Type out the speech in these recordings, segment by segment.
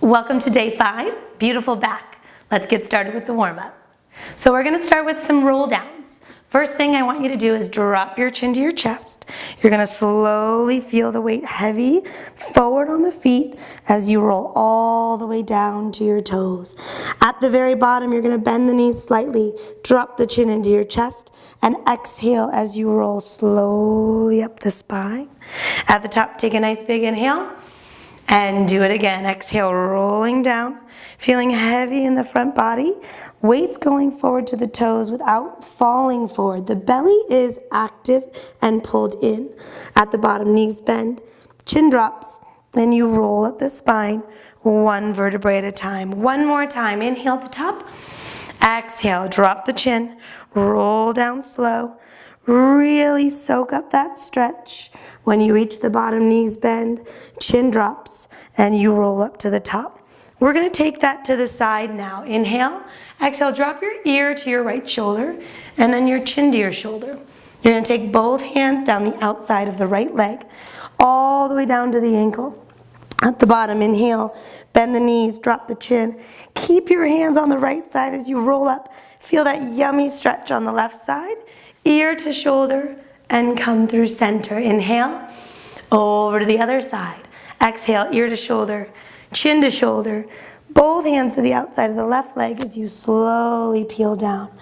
Welcome to day 5, beautiful back. Let's get started with the warm-up. So we're going to start with some roll downs. First thing I want you to do is drop your chin to your chest. You're going to slowly feel the weight heavy forward on the feet as you roll all the way down to your toes. At the very bottom, you're going to bend the knees slightly, drop the chin into your chest, and exhale as you roll slowly up the spine. At the top, take a nice big inhale. And do it again. Exhale, rolling down, feeling heavy in the front body. Weights going forward to the toes without falling forward. The belly is active and pulled in. At the bottom, knees bend, chin drops. Then you roll up the spine, one vertebrae at a time. One more time. Inhale at the top. Exhale, drop the chin, roll down slow. Really soak up that stretch. When you reach the bottom, knees bend, chin drops, and you roll up to the top. We're going to take that to the side now. Inhale, exhale, drop your ear to your right shoulder, and then your chin to your shoulder. You're going to take both hands down the outside of the right leg, all the way down to the ankle. At the bottom, inhale, bend the knees, drop the chin. Keep your hands on the right side as you roll up. Feel that yummy stretch on the left side. Ear to shoulder and come through center. Inhale, over to the other side. Exhale, ear to shoulder, chin to shoulder. Both hands to the outside of the left leg as you slowly peel down.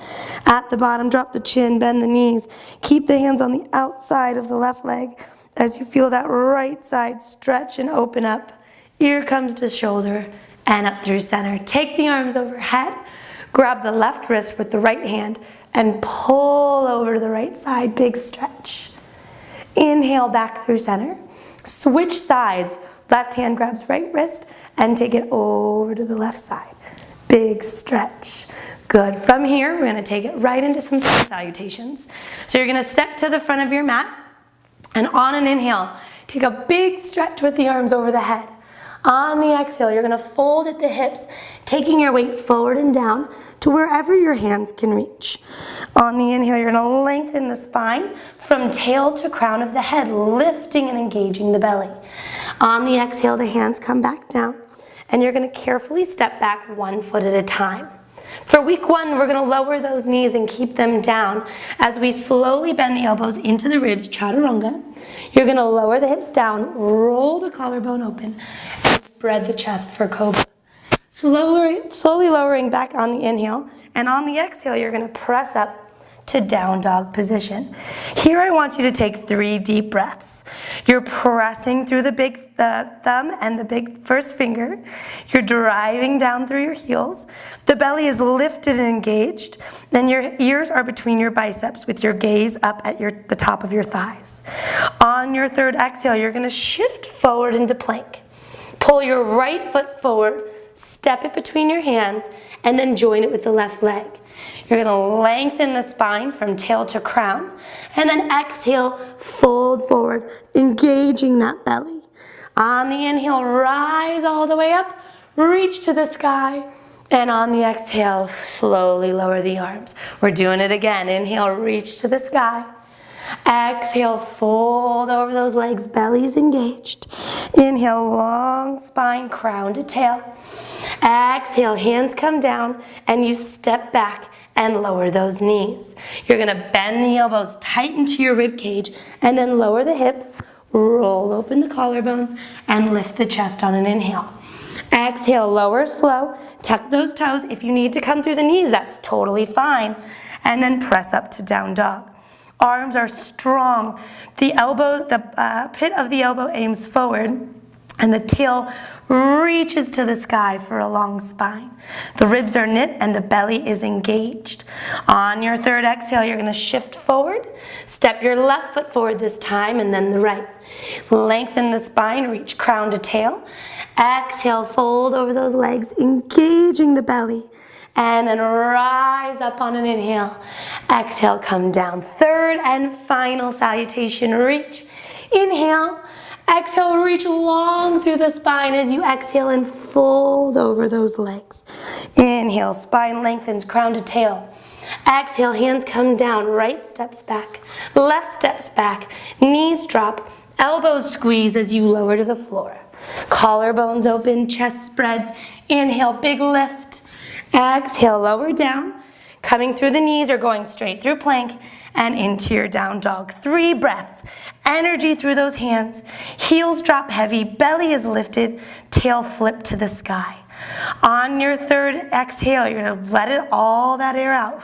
At the bottom, drop the chin, bend the knees. Keep the hands on the outside of the left leg as you feel that right side stretch and open up. Ear comes to shoulder and up through center. Take the arms overhead. Grab the left wrist with the right hand and pull over to the right side, big stretch. Inhale back through center. Switch sides. Left hand grabs right wrist and take it over to the left side. Big stretch. Good. From here, we're going to take it right into some sun salutations. So you're going to step to the front of your mat, and on an inhale, take a big stretch with the arms over the head. On the exhale, you're going to fold at the hips, taking your weight forward and down to wherever your hands can reach. On the inhale, you're going to lengthen the spine from tail to crown of the head, lifting and engaging the belly. On the exhale, the hands come back down, and you're going to carefully step back 1 foot at a time. For week 1, we're going to lower those knees and keep them down as we slowly bend the elbows into the ribs, chaturanga. You're going to lower the hips down, roll the collarbone open, and spread the chest for cobra. Slowly lowering back on the inhale, and on the exhale, you're going to press up to down dog position. Here I want you to take 3 deep breaths. You're pressing through the big thumb and the big first finger. You're driving down through your heels. The belly is lifted and engaged. Then your ears are between your biceps with your gaze up at the top of your thighs. On your third exhale, you're going to shift forward into plank. Pull your right foot forward, step it between your hands, and then join it with the left leg. You're going to lengthen the spine from tail to crown, and then exhale, fold forward, engaging that belly. On the inhale, rise all the way up, reach to the sky, and on the exhale, slowly lower the arms. We're doing it again. Inhale, reach to the sky. Exhale, fold over those legs, belly's engaged. Inhale, long spine, crown to tail. Exhale, hands come down, and you step back and lower those knees. You're going to bend the elbows tight into your rib cage, and then lower the hips, roll open the collarbones, and lift the chest on an inhale. Exhale, lower slow, tuck those toes. If you need to come through the knees, that's totally fine. And then press up to down dog. Arms are strong. The pit of the elbow aims forward, and the tail reaches to the sky for a long spine. The ribs are knit and the belly is engaged. On your third exhale, you're going to shift forward. Step your left foot forward this time, and then the right. Lengthen the spine, reach crown to tail. Exhale, fold over those legs, engaging the belly. And then rise up on an inhale. Exhale, come down. Third and final salutation, reach. Inhale. Exhale, reach long through the spine as you exhale and fold over those legs. Inhale, spine lengthens, crown to tail. Exhale, hands come down, right steps back, left steps back, knees drop, elbows squeeze as you lower to the floor. Collarbones open, chest spreads. Inhale, big lift. Exhale, lower down. Coming through the knees or going straight through plank and into your down dog. 3 breaths. Energy through those hands. Heels drop heavy, belly is lifted, tail flip to the sky. On your third exhale, you're gonna let all that air out.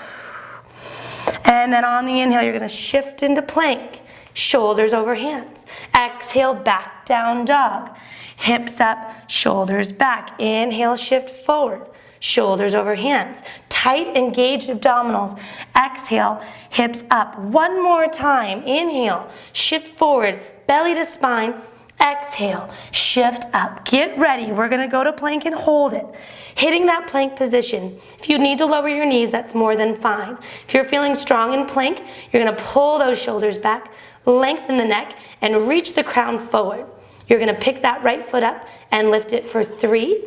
And then on the inhale, you're gonna shift into plank. Shoulders over hands. Exhale, back down dog. Hips up, shoulders back. Inhale, shift forward. Shoulders over hands. Tight, engaged abdominals. Exhale, hips up. One more time. Inhale, shift forward, belly to spine. Exhale, shift up. Get ready. We're gonna go to plank and hold it. Hitting that plank position. If you need to lower your knees, that's more than fine. If you're feeling strong in plank, you're gonna pull those shoulders back, lengthen the neck, and reach the crown forward. You're gonna pick that right foot up and lift it for 3,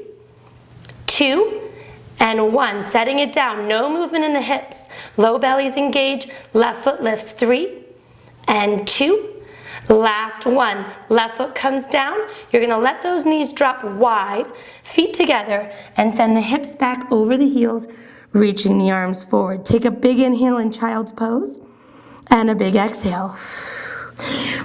2, and 1. Setting it down, no movement in the hips. Low bellies engage, left foot lifts. 3 and 2. Last 1. Left foot comes down. You're gonna let those knees drop wide, feet together, and send the hips back over the heels, reaching the arms forward. Take a big inhale in child's pose and a big exhale.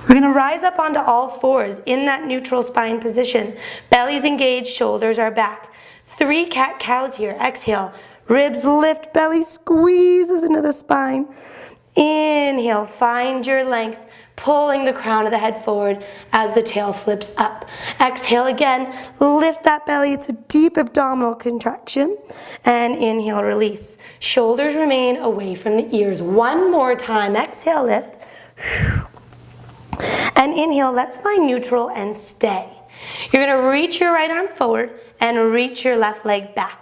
We're gonna rise up onto all fours in that neutral spine position. Belly's engaged, shoulders are back. 3 cat-cows here. Exhale, ribs lift, belly squeezes into the spine. Inhale, find your length, pulling the crown of the head forward as the tail flips up. Exhale again, lift that belly. It's a deep abdominal contraction. And inhale, release. Shoulders remain away from the ears. One more time. Exhale, lift. And inhale, let's find neutral and stay. You're gonna reach your right arm forward and reach your left leg back.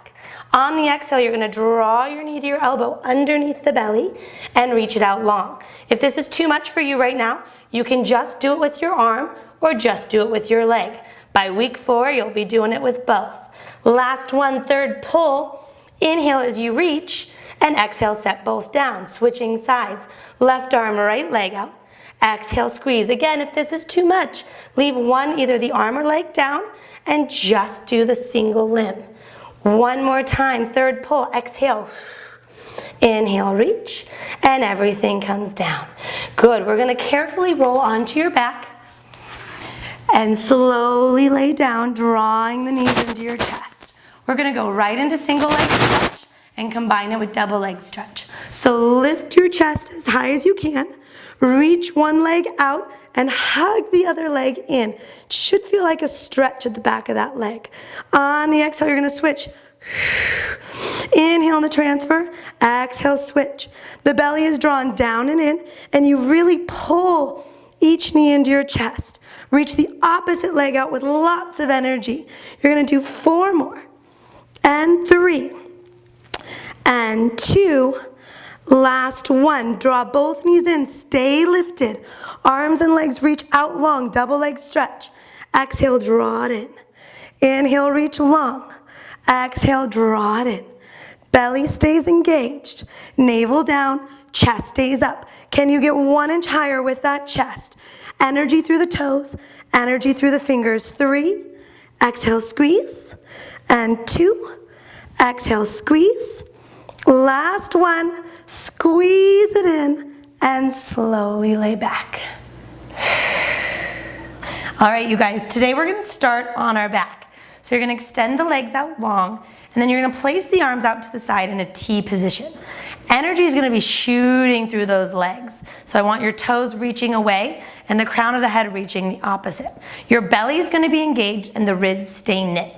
On the exhale, you're gonna draw your knee to your elbow underneath the belly and reach it out long. If this is too much for you right now, you can just do it with your arm or just do it with your leg. By week 4, you'll be doing it with both. Last 1/3 pull. Inhale as you reach and exhale, set both down, switching sides. Left arm, right leg out. Exhale, squeeze. Again, if this is too much, leave one, either the arm or leg down, and just do the single limb. One more time, 3rd pull, exhale. Inhale, reach, and everything comes down. Good, we're gonna carefully roll onto your back and slowly lay down, drawing the knees into your chest. We're gonna go right into single leg stretch and combine it with double leg stretch. So lift your chest as high as you can. Reach one leg out and hug the other leg in. It should feel like a stretch at the back of that leg. On the exhale, you're gonna switch. Inhale the transfer, exhale, switch. The belly is drawn down and in, and you really pull each knee into your chest. Reach the opposite leg out with lots of energy. You're gonna do 4 more, and 3, and 2, last 1. Draw both knees in, stay lifted. Arms and legs reach out long, double leg stretch. Exhale, draw it in. Inhale, reach long. Exhale, draw it in. Belly stays engaged. Navel down, chest stays up. Can you get 1 inch higher with that chest? Energy through the toes, energy through the fingers. 3, exhale, squeeze. And 2, exhale, squeeze. Last 1, squeeze it in and slowly lay back. All right, you guys, today we're gonna start on our back. So you're gonna extend the legs out long, and then you're gonna place the arms out to the side in a T position. Energy is gonna be shooting through those legs. So I want your toes reaching away and the crown of the head reaching the opposite. Your belly is gonna be engaged and the ribs stay knit.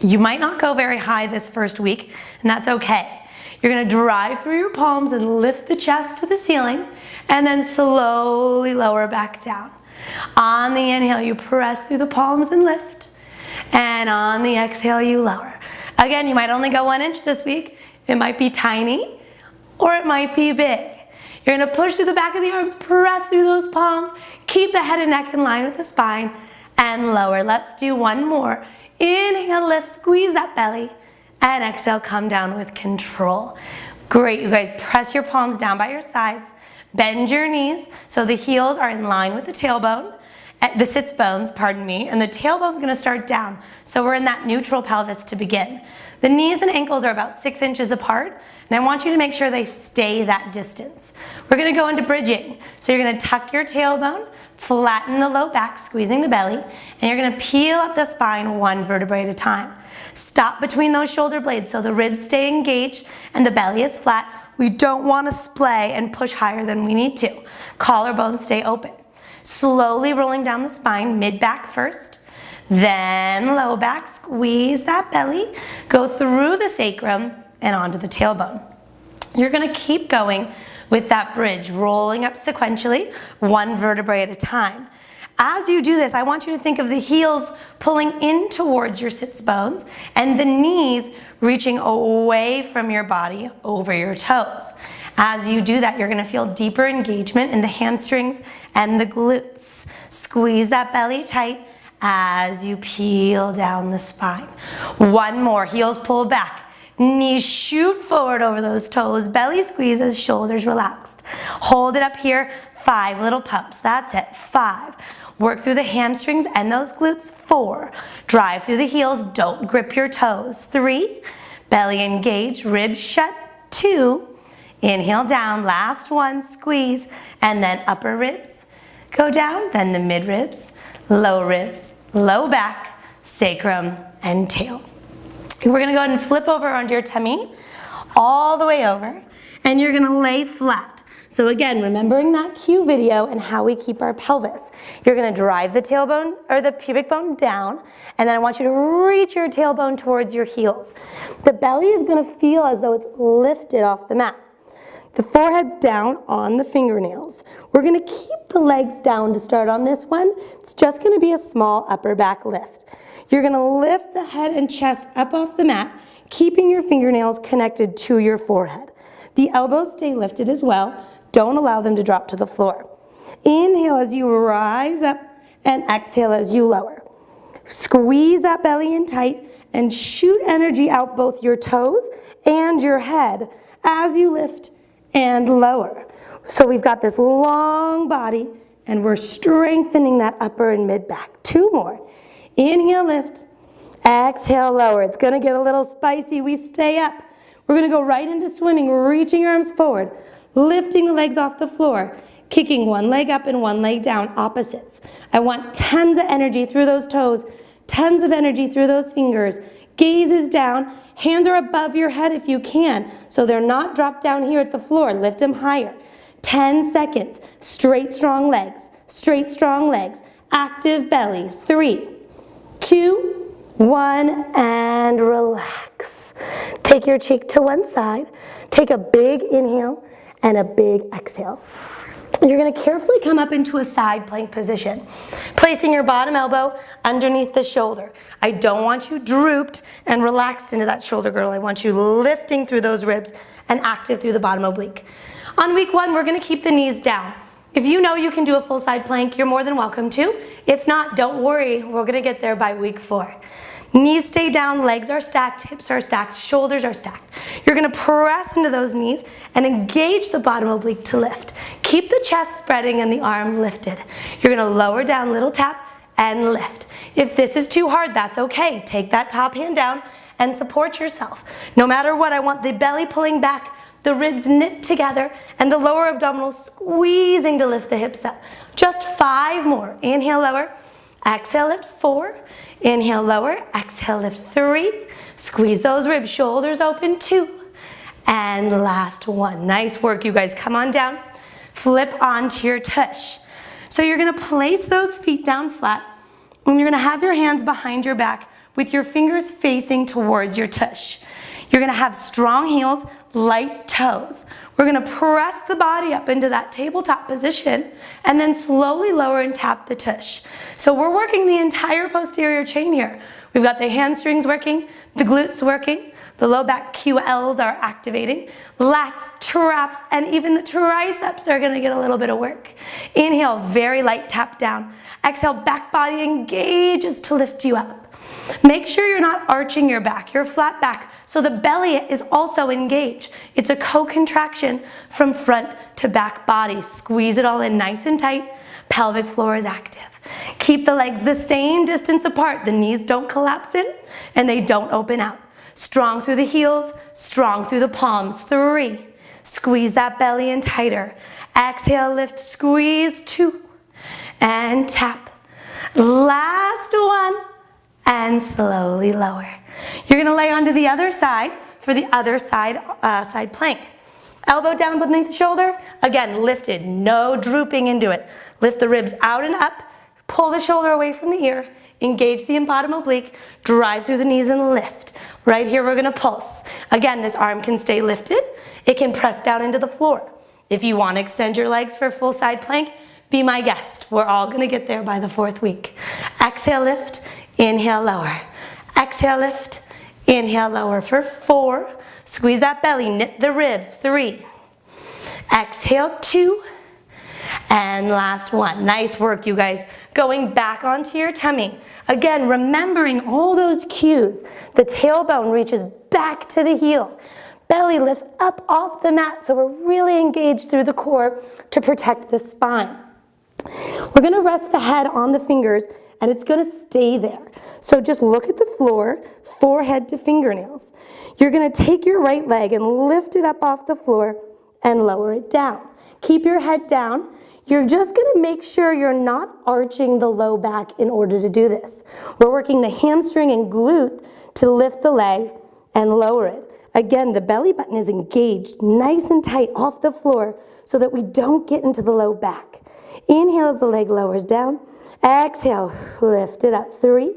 You might not go very high this first week, and that's okay. You're gonna drive through your palms and lift the chest to the ceiling, and then slowly lower back down. On the inhale, you press through the palms and lift. And on the exhale, you lower. Again, you might only go 1 inch this week. It might be tiny, or it might be big. You're gonna push through the back of the arms, press through those palms, keep the head and neck in line with the spine, and lower. Let's do 1 more. Inhale, lift, squeeze that belly, and exhale, come down with control. Great, you guys, press your palms down by your sides, bend your knees so the heels are in line with the tailbone, the sits bones, pardon me, and the tailbone's gonna start down. So we're in that neutral pelvis to begin. The knees and ankles are about 6 inches apart, and I want you to make sure they stay that distance. We're gonna go into bridging. So you're gonna tuck your tailbone, flatten the low back, squeezing the belly, and you're gonna peel up the spine 1 vertebrae at a time. Stop between those shoulder blades so the ribs stay engaged and the belly is flat. We don't wanna splay and push higher than we need to. Collarbones stay open. Slowly rolling down the spine, mid-back first, then low back, squeeze that belly, go through the sacrum and onto the tailbone. You're gonna keep going with that bridge, rolling up sequentially, 1 vertebrae at a time. As you do this, I want you to think of the heels pulling in towards your sits bones and the knees reaching away from your body over your toes. As you do that, you're gonna feel deeper engagement in the hamstrings and the glutes. Squeeze that belly tight as you peel down the spine. 1 more, heels pull back. Knees shoot forward over those toes, belly squeezes, shoulders relaxed. Hold it up here, 5 little pumps, that's it, 5. Work through the hamstrings and those glutes, 4. Drive through the heels, don't grip your toes, 3. Belly engage, ribs shut, 2. Inhale down, last 1, squeeze, and then upper ribs. Go down, then the mid ribs, low back, sacrum, and tail. We're gonna go ahead and flip over onto your tummy, all the way over, and you're gonna lay flat. So again, remembering that cue video and how we keep our pelvis. You're gonna drive the tailbone, or the pubic bone down, and then I want you to reach your tailbone towards your heels. The belly is gonna feel as though it's lifted off the mat. The forehead's down on the fingernails. We're gonna keep the legs down to start on this one. It's just gonna be a small upper back lift. You're gonna lift the head and chest up off the mat, keeping your fingernails connected to your forehead. The elbows stay lifted as well. Don't allow them to drop to the floor. Inhale as you rise up and exhale as you lower. Squeeze that belly in tight and shoot energy out both your toes and your head as you lift and lower. So we've got this long body and we're strengthening that upper and mid back. 2 more. Inhale, lift. Exhale, lower. It's gonna get a little spicy. We stay up. We're gonna go right into swimming, reaching your arms forward, lifting the legs off the floor, kicking 1 leg up and 1 leg down, opposites. I want tons of energy through those toes, tons of energy through those fingers. Gaze is down. Hands are above your head if you can, so they're not dropped down here at the floor. Lift them higher. 10 seconds. Straight, strong legs. Straight, strong legs. Active belly. 3, 2, 1, and relax. Take your cheek to one side. Take a big inhale and a big exhale. You're gonna carefully come up into a side plank position, placing your bottom elbow underneath the shoulder. I don't want you drooped and relaxed into that shoulder girdle. I want you lifting through those ribs and active through the bottom oblique. On week 1, we're gonna keep the knees down. If you know you can do a full side plank, you're more than welcome to. If not, don't worry, we're gonna get there by week 4. Knees stay down, legs are stacked, hips are stacked, shoulders are stacked. You're gonna press into those knees and engage the bottom oblique to lift. Keep the chest spreading and the arm lifted. You're gonna lower down, little tap, and lift. If this is too hard, that's okay. Take that top hand down and support yourself. No matter what, I want the belly pulling back, the ribs knit together, and the lower abdominal squeezing to lift the hips up. Just 5 more. Inhale, lower. Exhale, lift. 4. Inhale, lower. Exhale, lift. 3. Squeeze those ribs, shoulders open. 2. And last 1. Nice work, you guys. Come on down. Flip onto your tush. So you're gonna place those feet down flat, and you're gonna have your hands behind your back with your fingers facing towards your tush. You're gonna have strong heels, light toes. We're gonna press the body up into that tabletop position and then slowly lower and tap the tush. So we're working the entire posterior chain here. We've got the hamstrings working, the glutes working, the low back QLs are activating, lats, traps, and even the triceps are gonna get a little bit of work. Inhale, very light tap down. Exhale, back body engages to lift you up. Make sure you're not arching your back, your flat back, so the belly is also engaged. It's a co-contraction from front to back body. Squeeze it all in nice and tight. pelvic floor is active. Keep the legs the same distance apart. The knees don't collapse in and they don't open out. Strong through the heels, strong through the palms. 3. Squeeze that belly in tighter. Exhale, lift, squeeze. 2. And tap. Last one. And slowly lower. You're gonna lay onto the other side for the other side, side plank. Elbow down beneath the shoulder. Again, lifted, no drooping into it. Lift the ribs out and up. Pull the shoulder away from the ear. Engage the bottom oblique. Drive through the knees and lift. Right here, we're gonna pulse. Again, this arm can stay lifted. It can press down into the floor. If you want to extend your legs for full side plank, be my guest. We're all gonna get there by the 4th week. Exhale, lift. Inhale, lower. Exhale, lift. Inhale, lower for 4. Squeeze that belly, knit the ribs. 3. Exhale, 2. And last one. Nice work, you guys. Going back onto your tummy. Again, remembering all those cues. The tailbone reaches back to the heels. Belly lifts up off the mat, so we're really engaged through the core to protect the spine. We're gonna rest the head on the fingers, and it's gonna stay there. So just look at the floor, forehead to fingernails. You're gonna take your right leg and lift it up off the floor and lower it down. Keep your head down. You're just gonna make sure you're not arching the low back in order to do this. We're working the hamstring and glute to lift the leg and lower it. Again, the belly button is engaged nice and tight off the floor so that we don't get into the low back. Inhale as the leg lowers down. Exhale, lift it up. 3.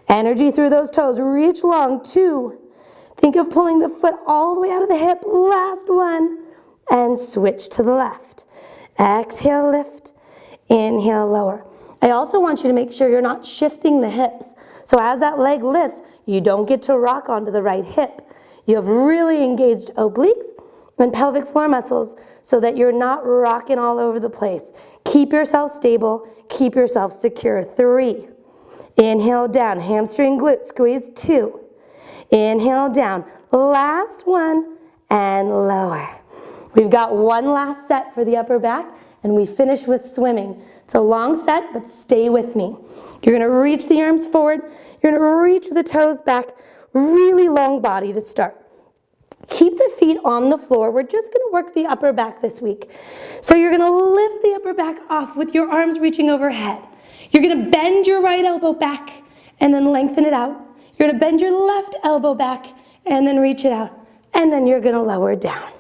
Energy through those toes. Reach long. 2. Think of pulling the foot all the way out of the hip. Last one. And switch to the left. Exhale, lift. Inhale, lower. I also want you to make sure you're not shifting the hips. So as that leg lifts, you don't get to rock onto the right hip. You have really engaged obliques and pelvic floor muscles so that you're not rocking all over the place. Keep yourself stable. Keep yourself secure. 3. Inhale down. Hamstring glute. Squeeze. 2. Inhale down. Last one. And lower. We've got one last set for the upper back, and we finish with swimming. It's a long set, but stay with me. You're gonna reach the arms forward. You're gonna reach the toes back. Really long body to start. Keep the feet on the floor. We're just gonna work the upper back this week. So you're gonna lift the upper back off with your arms reaching overhead. You're gonna bend your right elbow back and then lengthen it out. You're gonna bend your left elbow back and then reach it out. And then you're gonna lower down.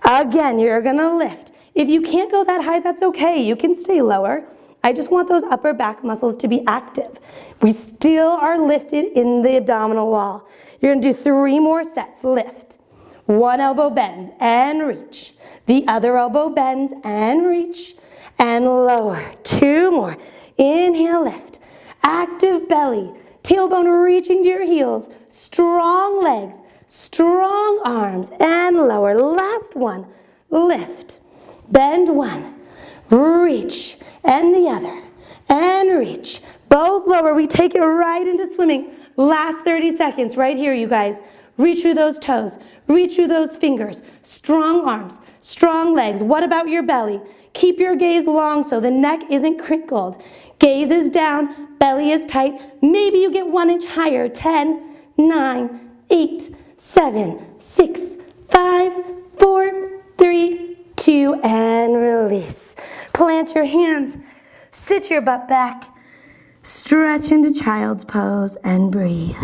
Again, you're gonna lift. If you can't go that high, that's okay. You can stay lower. I just want those upper back muscles to be active. We still are lifted in the abdominal wall. You're gonna do 3 more sets. Lift. One elbow bends and reach. The other elbow bends and reach. And lower. 2 more. Inhale, lift. Active belly. Tailbone reaching to your heels. Strong legs. Strong arms. And lower. Last one. Lift. Bend 1. Reach. And the other. And reach. Both lower. We take it right into swimming. Last 30 seconds right here, you guys. Reach through those toes. Reach through those fingers. Strong arms. Strong legs. What about your belly? Keep your gaze long so the neck isn't crinkled. Gaze is down. Belly is tight. Maybe you get 1 inch higher. 10, 9, 8, 7, 6, 5, 4, 3, 2, and release. Plant your hands. Sit your butt back. Stretch into child's pose and breathe.